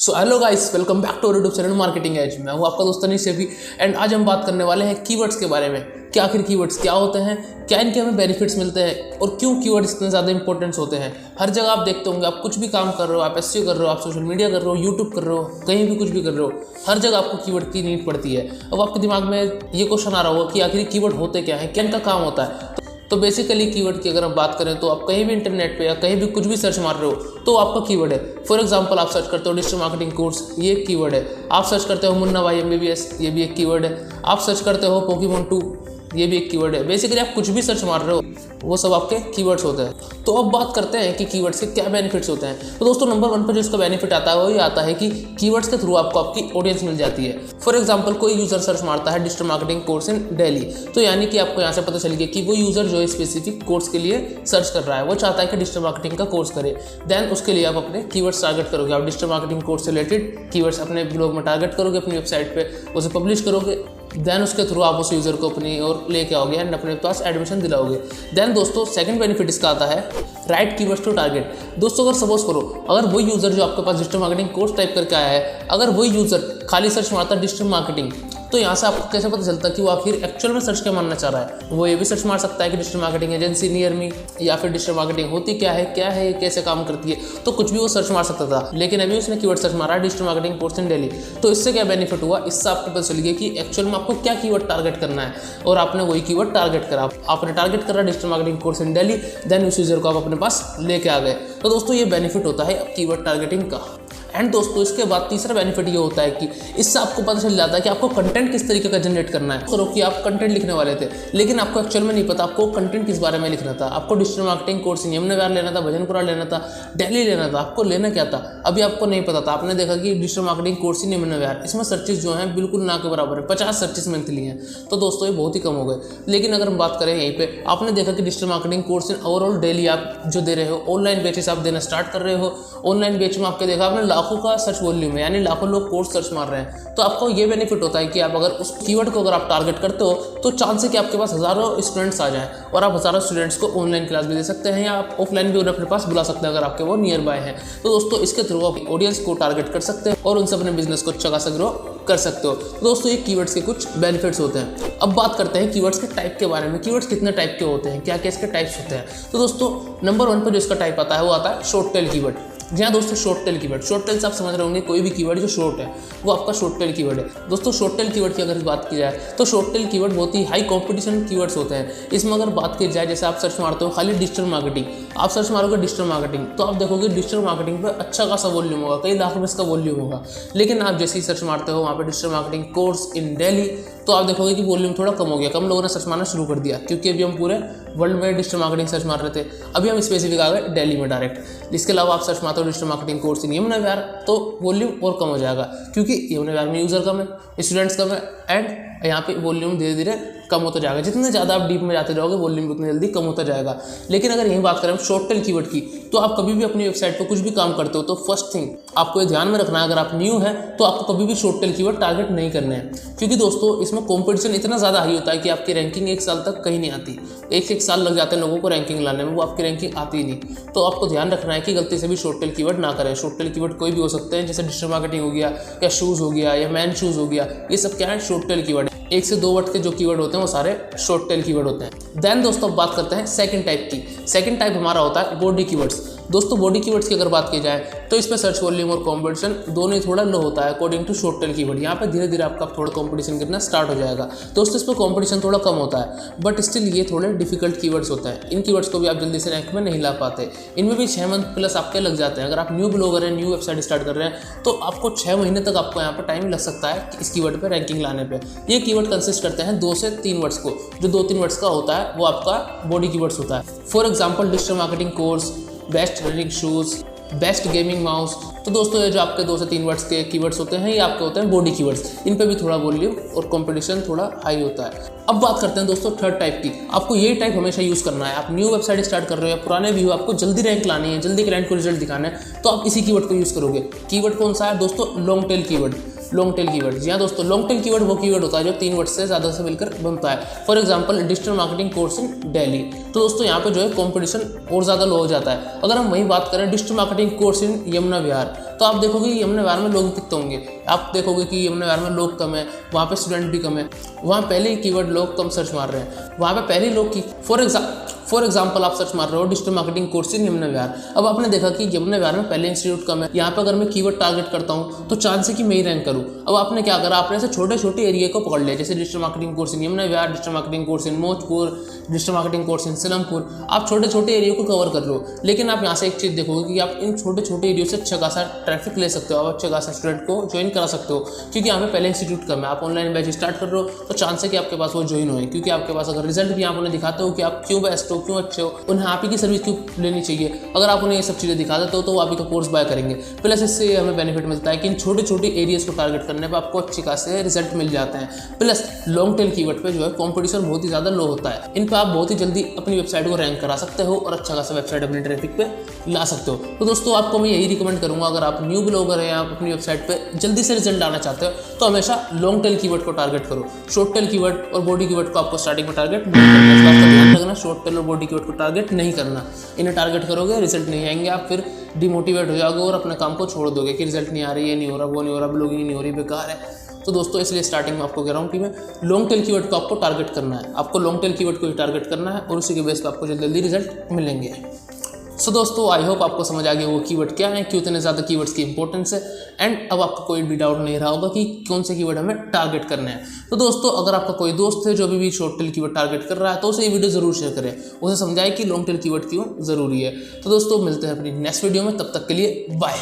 So hello guys, welcome back to YouTube channel Marketing Age. मैं हूँ आपका दोस्त अनीश सेफी एंड आज हम बात करने वाले हैं कीवर्ड्स के बारे में कि आखिर कीवर्ड्स क्या होते हैं, क्या इनके हमें बेनिफिट्स मिलते हैं और क्यों कीवर्ड्स इतने ज़्यादा इंपॉर्टेंस होते हैं। हर जगह आप देखते होंगे, आप कुछ भी काम कर रहे हो, आप एसईओ कर रहे हो, आप सोशल मीडिया कर रहे हो, यूट्यूब कर रहे हो, कहीं भी कुछ भी कर रहे हो, हर जगह आपको कीवर्ड की नीड पड़ती है। अब आपके दिमाग में ये क्वेश्चन आ रहा होगा कि आखिर कीवर्ड होते क्या हैं, क्या इनका काम होता है। तो बेसिकली कीवर्ड की अगर हम बात करें तो आप कहीं भी इंटरनेट पे या कहीं भी कुछ भी सर्च मार रहे हो तो आपका कीवर्ड है। फॉर एग्जांपल आप सर्च करते हो डिजिटल मार्केटिंग कोर्स, ये एक कीवर्ड है। आप सर्च करते हो मुन्ना भाई MBBS, ये भी एक कीवर्ड है। आप सर्च करते हो पोकेमोन 2, ये भी एक कीवर्ड है। बेसिकली आप कुछ भी सर्च मार रहे हो वो सब आपके कीवर्ड्स होते हैं। तो अब बात करते हैं कि कीवर्ड्स के क्या बेनिफिट्स होते हैं। तो दोस्तों नंबर 1 पर जो इसका बेनिफिट आता है वो ये आता है कि कीवर्ड्स के थ्रू आपको आपकी ऑडियंस मिल जाती है। फॉर एग्जांपल कोई यूजर सर्च मारता है digital marketing course in Delhi, तो यानी कि आपको यहाँ से पता चल गया कि वो यूजर जो है स्पेसिफिक कोर्स के लिए सर्च कर रहा है, वो चाहता है कि डिजिटल मार्केटिंग का कोर्स करे। देन उसके लिए आप अपने कीवर्ड्स टारगेट करोगे। आप डिजिटल मार्केटिंग कोर्स से रिलेटेड कीवर्ड्स अपने ब्लॉग में टारगेट करोगे, अपनी वेबसाइट पर उसे पब्लिश करोगे। देन उसके थ्रू आप उस यूज़र को अपनी ओर लेके आओगे एंड अपने पास एडमिशन दिलाओगे। देन दोस्तों सेकंड बेनिफिट इसका आता है राइट कीवर्ड्स टू टारगेट। दोस्तों अगर सपोज करो, अगर वही यूज़र जो आपके पास डिजिटल मार्केटिंग कोर्स टाइप करके आया है, अगर वही यूज़र खाली सर्च मारता है डिजिटल मार्केटिंग, तो यहाँ से आपको कैसे पता चलता है कि वो आखिर एक्चुअल में सर्च क्या मारना चाह रहा है। वो ये भी सर्च मार सकता है कि digital marketing agency near me, या फिर डिजिटल मार्केटिंग होती क्या है, कैसे काम करती है, तो कुछ भी वो सर्च मार सकता था। लेकिन अभी उसने कीवर्ड सर्च मारा digital marketing course in Delhi, तो इससे क्या बेनिफिट हुआ, इससे आपको पता चल गया कि एक्चुअल में आपको क्या कीवर्ड टारगेट करना है और आपने वही कीवर्ड टारगेट करा। आपने टारगेट करा digital marketing course in Delhi, then उस यूजर को आप अपने पास लेके आ गए। तो दोस्तों ये बेनिफिट होता है कीवर्ड टारगेटिंग का। एंड दोस्तों इसके बाद तीसरा बेनिफिट ये होता है कि इससे आपको पता चल जाता है कि आपको कंटेंट किस तरीके का जनरेट करना है। करो कि आप कंटेंट लिखने वाले थे लेकिन आपको एक्चुअल में नहीं पता आपको कंटेंट किस बारे में लिखना था। आपको डिजिटल मार्केटिंग कोर्स यमुना विहार लेना था, भजनपुरा लेना था, दिल्ली लेना था, आपको लेना क्या था अभी आपको नहीं पता था। आपने देखा कि digital marketing course in Yamuna Vihar, इसमें सर्चेज जो हैं बिल्कुल ना के बराबर है, 50 सर्चेज मंथली हैं। तो दोस्तों ये बहुत ही कम हो गए। लेकिन अगर हम बात करें यहीं पे, आपने देखा कि digital marketing course in overall daily आप जो दे रहे हो, ऑनलाइन बेसिस आप देना स्टार्ट कर रहे हो। ऑनलाइन बेच में आपके देखा आपने लाखों का सर्च में, यानी लाखों लोग कोर्स सर्च मार रहे हैं। तो आपको ये बेनिफिट होता है कि आप अगर उस कीवर्ड को अगर आप टारगेट करते हो तो चांस है कि आपके पास हजारों स्टूडेंट्स आ जाएं और आप हजारों स्टूडेंट्स को ऑनलाइन क्लास भी दे सकते हैं या आप ऑफलाइन भी उन्हें अपने पास बुला सकते हैं अगर आपके वो नियर बाय हैं। तो दोस्तों इसके थ्रू आप ऑडियंस को टारगेट कर सकते हैं और उनसे अपने बिजनेस को अच्छा खासा ग्रो कर सकते हो। तो दोस्तों ये कीवर्ड्स के कुछ बेनिफिट्स होते हैं। अब बात करते हैं कीवर्ड्स के टाइप के बारे में। कीवर्ड्स कितने टाइप के होते हैं, क्या क्या इसके टाइप्स होते हैं। तो दोस्तों नंबर 1 पर जो इसका टाइप आता है वो आता है शॉर्ट टेल कीवर्ड। जी हाँ दोस्तों, short tail keyword. Short tail से आप समझ रहे होंगे कोई भी कीवर्ड जो शॉर्ट है वो आपका शॉर्ट टेल कीवर्ड है। दोस्तों शॉर्ट टेल कीवर्ड की अगर बात की जाए तो शॉर्ट टेल कीवर्ड बहुत ही हाई कॉम्पिटिशन कीवर्ड्स होते हैं। इसमें अगर बात की जाए, जैसे आप सर्च मारते हो खाली डिजिटल मार्केटिंग, आप सर्च मारोगे डिजिटल मार्केटिंग तो आप देखोगे डिजिटल मार्केटिंग पर अच्छा खासा वॉल्यूम होगा, कई लाख रुपये इसका वॉल्यूम होगा। लेकिन आप जैसे ही सर्च मारते हो वहाँ पर digital marketing course in Delhi, तो आप देखोगे कि वॉल्यूम थोड़ा कम हो गया, कम लोगों ने सर्च मारना शुरू कर दिया, क्योंकि अभी हम पूरे वर्ल्ड में डिजिटल मार्केटिंग सर्च मार रहे थे। अभी हम स्पेसिफिक आ गए दिल्ली में डायरेक्ट। इसके अलावा आप सर्च मारते हो digital marketing course in Yamuna Vihar, तो वॉल्यूम और कम हो जाएगा, क्योंकि यमुना विहार में यूज़र कम है, स्टूडेंट्स कम है एंड यहाँ पे वॉल्यूम धीरे धीरे कम होता जाएगा। जितने ज़्यादा आप डीप में जाते जाओगे वॉल्यूम उतनी जल्दी कम होता जाएगा। लेकिन अगर यही बात करें हम शॉर्ट टेल कीवर्ड की, तो आप कभी भी अपनी वेबसाइट पर कुछ भी काम करते हो तो फर्स्ट थिंग आपको ये ध्यान में रखना है, अगर आप न्यू है तो आपको कभी भी शॉर्ट टेल कीवर्ड टारगेट नहीं करने हैं। क्योंकि दोस्तों इसमें कॉम्पिटिशन इतना ज़्यादा हाई होता है कि आपकी रैंकिंग 1 साल तक कहीं नहीं आती। एक साल लग जाते हैं लोगों को रैंकिंग लाने में, वो आपकी रैंकिंग आती ही नहीं। तो आपको ध्यान रखना है कि गलती से भी शॉर्ट टेल कीवर्ड ना करें। शॉर्ट टेल कीवर्ड कोई भी हो सकते हैं, जैसे डिजिटल मार्केटिंग हो गया या शूज़ हो गया या मैन शूज़ हो गया, ये सब क्या है शॉर्ट टेल कीवर्ड। 1 से 2 वर्ड के जो कीवर्ड होते हैं वो सारे शॉर्ट टेल कीवर्ड होते हैं। देन दोस्तों अब बात करते हैं सेकंड टाइप की। सेकंड टाइप हमारा होता है बॉडी कीवर्ड्स। दोस्तों बॉडी कीवर्ड्स की अगर बात की जाए तो इसमें सर्च वॉल्यूम और कंपटीशन दोनों ही थोड़ा लो होता है according to short tail keyword. यहाँ पे धीरे धीरे आपका थोड़ा कंपटीशन गिरना स्टार्ट हो जाएगा। दोस्तों इस पर कंपटीशन थोड़ा कम होता है, बट स्टिल ये थोड़े डिफिकल्ट कीवर्ड्स होते हैं। इन कीवर्ड्स को भी आप जल्दी से रैंक में नहीं ला पाते। इनमें भी 6 मंथ प्लस आपके लग जाते हैं। अगर आप न्यू ब्लॉगर हैं, न्यू वेबसाइट स्टार्ट कर रहे हैं, तो आपको 6 महीने तक आपको यहाँ पर टाइम लग सकता है इस कीवर्ड पर रैंकिंग लाने पर। ये कीवर्ड कंसिस्ट करते हैं 2 से 3 वर्ड्स को। जो 2-3 वर्ड्स का होता है वो आपका बॉडी कीवर्ड्स होता है। For example digital marketing course, best running shoes, best gaming mouse. तो दोस्तों ये जो आपके 2 से 3 वर्ड्स के कीवर्ड्स होते हैं ये आपके होते हैं बॉडी कीवर्ड्स। इन पे भी थोड़ा वॉल्यूम और कंपटीशन थोड़ा हाई होता है। अब बात करते हैं दोस्तों थर्ड टाइप की। आपको ये टाइप हमेशा यूज़ करना है। आप न्यू वेबसाइट स्टार्ट कर रहे हो या पुराने भी हो, आपको जल्दी रैंक लानी है, जल्दी क्लाइंट को रिजल्ट दिखाना है, तो आप इसी कीवर्ड को यूज़ करोगे। कीवर्ड कौन सा है दोस्तों? Long tail keyword. Long tail keyword, जी हाँ दोस्तों, लॉन्ग टेल कीवर्ड वो कीवर्ड होता है जो 3 वर्ड से ज़्यादा से मिलकर बनता है। For example digital marketing course in Delhi, तो दोस्तों यहाँ पे जो है कंपटीशन और ज़्यादा लो हो जाता है। अगर हम वही बात करें digital marketing course in Yamuna Vihar, तो आप देखोगे कि यमुना विहार में लोग कितने होंगे। आप देखोगे कि यमुना विहार में लोग कम है, वहाँ पे स्टूडेंट भी कम है, वहाँ पहले ही कीवर्ड लोग कम सर्च मार रहे हैं, वहाँ पे पहले ही लोग की फॉर एग्जाम्पल आप सर्च मार रहे हो digital marketing course in Yamuna Vihar. अब आपने देखा कि यमुना विहार में पहले इंस्टीट्यूट कम है, यहाँ पे अगर मैं कीवर्ड टारगेट करता हूँ तो चांस है कि मैं ही रैंक करूँ। अब आपने क्या करा, आपने ऐसे छोटे छोटे एरिया को पकड़ लिया, जैसे digital marketing course in Yamuna Vihar, digital marketing course in Maujpur, digital marketing course इन सिलमपुर। आप छोटे छोटे एरिया को कवर कर लो, लेकिन आप यहाँ से एक चीज़ देखोगे कि आप इन छोटे छोटे एरिया से अच्छा खासा ट्रैफिक ले सकते हो, आप अच्छा खासा स्टूडेंट को ज्वाइन करा सकते हो, क्योंकि यहाँ पे पहले इंस्टीट्यूट कम है। आप ऑनलाइन बैच स्टार्ट कर रहे हो तो चांस है कि आपके पास वो ज्वाइन हो, क्योंकि आपके पास अगर रिजल्ट भी आप उन्हें दिखाते हो कि आप क्यों बेस्ट हो, क्यों अच्छे हो, उन्हें आप ही की सर्विस क्यों लेनी चाहिए। अगर आप उन्हें ये सब चीज़ें दिखा देते हो तो आप ही का कोर्स बाय करेंगे। प्लस इससे हमें बेनिफिट मिलता है कि इन छोटे छोटे एरियाज को टारगेट करने पर आपको अच्छे खासे रिजल्ट मिल जाते हैं। प्लस लॉन्ग टेल कीवर्ड पे जो है कंपटीशन बहुत ही ज़्यादा लो होता है, इन पर आप बहुत ही जल्दी अपनी वेबसाइट को रैंक करा सकते हो और अच्छा खासा वेबसाइट अपने ट्रैफिक पे ला सकते हो। तो दोस्तों आपको मैं यही रिकमेंड करूँगा, अगर आप न्यू ब्लॉगर हैं, आप अपनी वेबसाइट पर जल्दी से रिजल्ट लाना चाहते हो तो हमेशा लॉन्ग टेल कीवर्ड को टारगेट करो। शॉर्ट टेल कीवर्ड और बॉडी कीवर्ड को आपको स्टार्टिंग में टारगेट नहीं करना, इस बात का ध्यान रखना। शॉर्ट टेल और बॉडी कीवर्ड को टारगेट नहीं करना, इन्हें टारगेट करोगे रिजल्ट नहीं आएंगे, आप फिर डिमोटिवेट हो जाओगे और अपने काम को छोड़ दोगे कि रिजल्ट नहीं आ रही, ये नहीं हो रहा, वो नहीं हो रहा, ब्लॉगिंग नहीं हो रही, बेकार है। तो दोस्तों इसलिए स्टार्टिंग में आपको कह रहा हूँ कि मैं लॉन्ग टेल कीवर्ड को आपको टारगेट करना है, आपको लॉन्ग टेल कीवर्ड को ही टारगेट करना है और उसी के बेस पर आपको जल्दी जल्दी रिजल्ट मिलेंगे। सो दोस्तों आई होप आपको समझ आ गया वो कीवर्ड क्या है, क्यों इतने ज़्यादा कीवर्ड्स की इंपॉर्टेंस है, एंड अब आपको कोई भी डाउट नहीं रहा होगा कि कौन से कीवर्ड हमें टारगेट करने हैं। तो दोस्तों अगर आपका कोई दोस्त है जो भी शॉर्ट टेल कीवर्ड टारगेट कर रहा है तो उसे ये वीडियो जरूर शेयर करें, उसे समझाएं कि लॉन्ग टेल कीवर्ड क्यों ज़रूरी है। तो दोस्तों मिलते हैं अपनी नेक्स्ट वीडियो में, तब तक के लिए बाय।